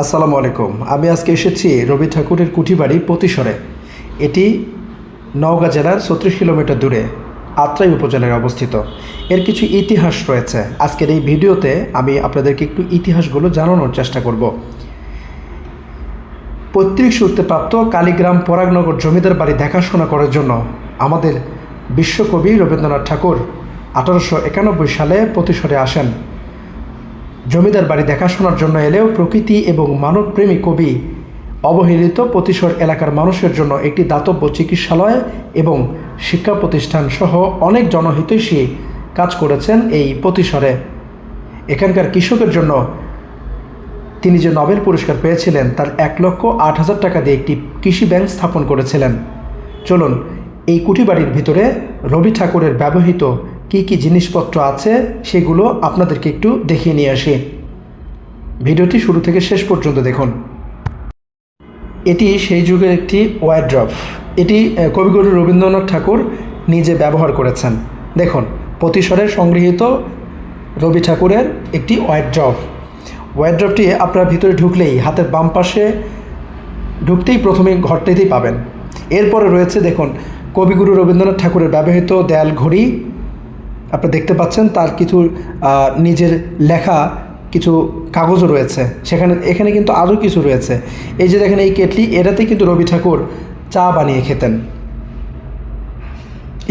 আসসালামু আলাইকুম। আমি আজকে এসেছি রবি ঠাকুরের কুঠিবাড়ি পতিসরে। এটি নওগাঁ জেলার ৩৬ কিলোমিটার দূরে আত্রাই উপজেলায় অবস্থিত। এর কিছু ইতিহাস রয়েছে। আজকের এই ভিডিওতে আমি আপনাদেরকে একটু ইতিহাসগুলো জানানোর চেষ্টা করব। পৈতৃক সূত্রে প্রাপ্ত কালীগ্রাম পরাগনগর জমিদার বাড়ি দেখাশোনা করার জন্য আমাদের বিশ্বকবি রবীন্দ্রনাথ ঠাকুর ১৮৯১ সালে পতিসরে আসেন। জমিদার বাড়ি দেখাশোনার জন্য এলেও প্রকৃতি এবং মানবপ্রেমী কবি অবহেলিত পতিসর এলাকার মানুষের জন্য একটি দাতব্য চিকিৎসালয় এবং শিক্ষা প্রতিষ্ঠান সহ অনেক জনহিতৈষী কাজ করেছেন এই পতিসরে। এখানকার কৃষকের জন্য তিনি যে নোবেল পুরস্কার পেয়েছিলেন তার ১,০৮,০০০ টাকা দিয়ে একটি কৃষি ব্যাংক স্থাপন করেছিলেন। চলুন এই কুঠিবাড়ির ভিতরে রবি ঠাকুরের ব্যবহৃত কি কি জিনিসপত্র আছে সেগুলো আপনাদেরকে একটু দেখিয়ে নিয়ে আসি। ভিডিওটি শুরু থেকে শেষ পর্যন্ত দেখুন। এটি সেই যুগের একটি ওয়ারড্রব। এটি কবিগুরু রবীন্দ্রনাথ ঠাকুর নিজে ব্যবহার করেছেন। দেখুন, পতিসরে সংগৃহীত রবি ঠাকুরের একটি ওয়ারড্রব। ওয়ারড্রবটি আপনার ভিতরে ঢুকলেই হাতের বাম পাশে ঢুকতেই প্রথমেই ঘরটিতেই পাবেন। এরপরে রয়েছে দেখুন কবিগুরু রবীন্দ্রনাথ ঠাকুরের ব্যবহৃত দেয়াল ঘড়ি আপনারা দেখতে পাচ্ছেন। তার কিছু নিজের লেখা কিছু কাগজও রয়েছে এখানে কিন্তু আরও কিছু রয়েছে। এই যে দেখেন এই কেটলি, এটাতেই কিন্তু রবি ঠাকুর চা বানিয়ে খেতেন।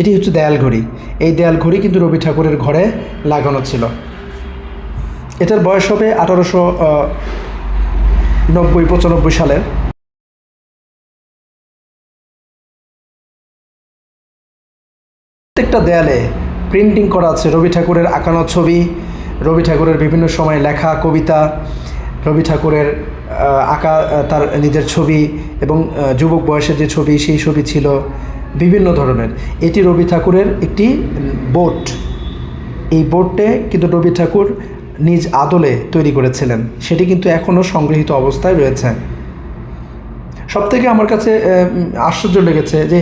এটি হচ্ছে দেয়াল ঘড়ি। এই দেয়াল ঘড়ি কিন্তু রবি ঠাকুরের ঘরে লাগানো ছিল। এটার বয়স হবে ১৮৯০-৯৫ সালের। প্রত্যেকটা দেয়ালে প্রিন্টিং করা আছে রবি ঠাকুরের আঁকানো ছবি, রবি ঠাকুরের বিভিন্ন সময় লেখা কবিতা, রবি ঠাকুরের আঁকা তার নিজের ছবি এবং যুবক বয়সের যে ছবি সেই ছবি ছিল বিভিন্ন ধরনের। এটি রবি ঠাকুরের একটি বোট। এই বোটে কিন্তু রবি ঠাকুর নিজ আদলে তৈরি করেছিলেন। সেটি কিন্তু এখনও সংগৃহীত অবস্থায় রয়েছে। সবথেকে আমার কাছে আশ্চর্য লেগেছে যে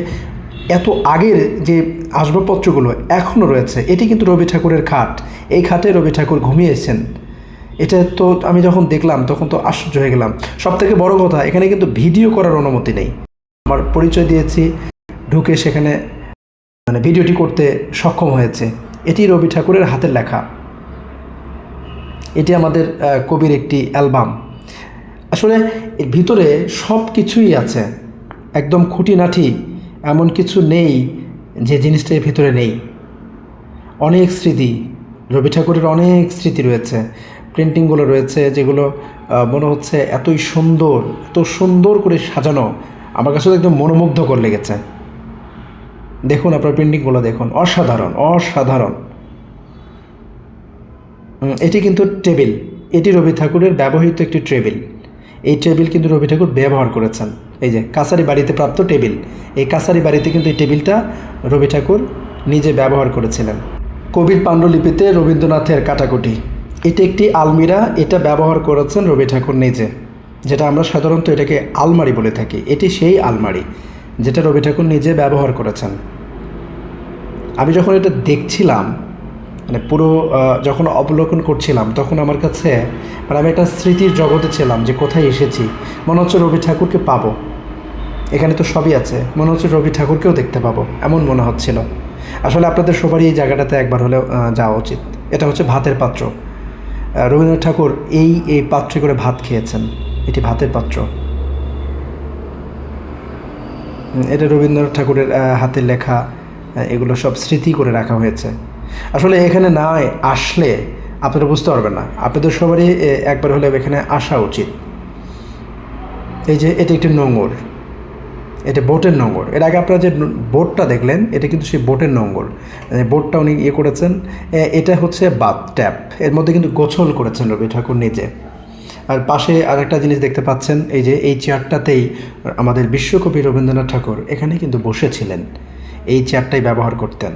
এত আগের যে আসবাবপত্রগুলো এখনও রয়েছে। এটি কিন্তু রবি ঠাকুরের খাট। এই খাটে রবি ঠাকুর ঘুমিয়েছেন। এটা তো আমি যখন দেখলাম তখন তো আশ্চর্য হয়ে গেলাম। সবথেকে বড় কথা, এখানে কিন্তু ভিডিও করার অনুমতি নেই। আমার পরিচয় দিয়েছি, ঢুকে সেখানে ভিডিওটি করতে সক্ষম হয়েছে। এটি রবি ঠাকুরের হাতের লেখা। এটি আমাদের কবির একটি অ্যালবাম। আসলে এর ভিতরে সব কিছুই আছে, একদম খুঁটিনাটি এমন কিছু নেই যে জিনিসটা এর ভিতরে নেই। অনেক স্মৃতি, রবি ঠাকুরের অনেক স্মৃতি রয়েছে, প্রিন্টিংগুলো রয়েছে যেগুলো মনে হচ্ছে এত সুন্দর করে সাজানো। আমার কাছে তো একদম মনোমুগ্ধকর লেগেছে। দেখুন আপনার প্রিন্টিংগুলো দেখুন, অসাধারণ। এটি কিন্তু টেবিল। এটি রবি ঠাকুরের ব্যবহৃত একটি টেবিল। এই টেবিল কিন্তু রবি ঠাকুর ব্যবহার করেছেন। এই যে কাছারি বাড়িতে প্রাপ্ত টেবিল, এই কাছারি বাড়িতে কিন্তু এই টেবিলটা রবি ঠাকুর নিজে ব্যবহার করেছিলেন। কবির পাণ্ডুলিপিতে রবীন্দ্রনাথের কাটাকুটি। এটি একটি আলমিরা, এটা ব্যবহার করেছেন রবি ঠাকুর নিজে, যেটা আমরা সাধারণত এটাকে আলমারি বলে থাকি। এটি সেই আলমারি যেটা রবি ঠাকুর নিজে ব্যবহার করেছেন। আমি যখন এটা দেখছিলাম, পুরো যখন অবলোকন করছিলাম, তখন আমার কাছে আমি একটা স্মৃতির জগতে ছিলাম যে কোথায় এসেছি। মনে হচ্ছে রবি ঠাকুরকে পাবো, এখানে তো সবই আছে, মনে হচ্ছে রবি ঠাকুরকেও দেখতে পাবো, এমন মনে হচ্ছিল। আসলে আপনাদের সবারই এই জায়গাটাতে একবার হলেও যাওয়া উচিত। এটা হচ্ছে ভাতের পাত্র। রবীন্দ্রনাথ ঠাকুর এই পাত্রে করে ভাত খেয়েছেন। এটি ভাতের পাত্র। এটা রবীন্দ্রনাথ ঠাকুরের হাতের লেখা, এগুলো সব স্মৃতি করে রাখা হয়েছে। আসলে এখানে না আসলে আপনারা বুঝতে পারবেন না। আপনাদের সবারই একবার হলে এখানে আসা উচিত। এই যে এটা একটি নোঙর, এটা বোটের নোঙর। এর আগে আপনারা যে বোটটা দেখলেন এটা কিন্তু সেই বোটের নোঙর। বোটটা উনি করেছেন। এটা হচ্ছে বাথ ট্যাপ, এর মধ্যে কিন্তু গোসল করেছেন রবি ঠাকুর নিজে। আর পাশে আরেকটা জিনিস দেখতে পাচ্ছেন, এই যে এই চেয়ারটাতেই আমাদের বিশ্বকবি রবীন্দ্রনাথ ঠাকুর এখানে কিন্তু বসেছিলেন। এই চেয়ারটাই ব্যবহার করতেন।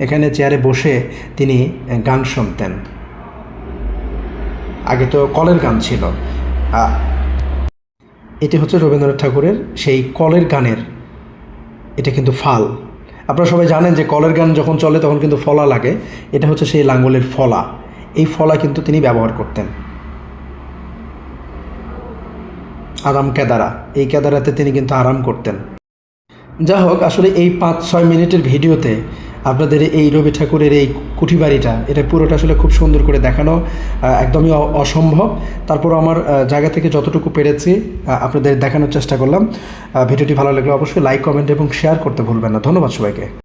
এখানে চেয়ারে বসে তিনি গান শুনতেন। আগে তো কলের গান ছিল। এটি হচ্ছে রবীন্দ্রনাথ ঠাকুরের সেই কলের গানের, এটা কিন্তু ফাল। আপনারা সবাই জানেন যে কলের গান যখন চলে তখন কিন্তু ফলা লাগে। এটা হচ্ছে সেই লাঙ্গলের ফলা। এই ফলা কিন্তু তিনি ব্যবহার করতেন। আরাম কেদারা, এই কেদারাতে তিনি কিন্তু আরাম করতেন। যা হোক, আসলে এই 5-6 মিনিটের ভিডিওতে আপনাদের এই রবি ঠাকুরের এই কুঠিবাড়িটা, এটা পুরোটা আসলে খুব সুন্দর করে দেখানো একদমই অসম্ভব। তারপর আমার জায়গা থেকে যতটুকু পেরেছি আপনাদের দেখানোর চেষ্টা করলাম। ভিডিওটি ভালো লাগলে অবশ্যই লাইক, কমেন্ট এবং শেয়ার করতে ভুলবেন না। ধন্যবাদ সবাইকে।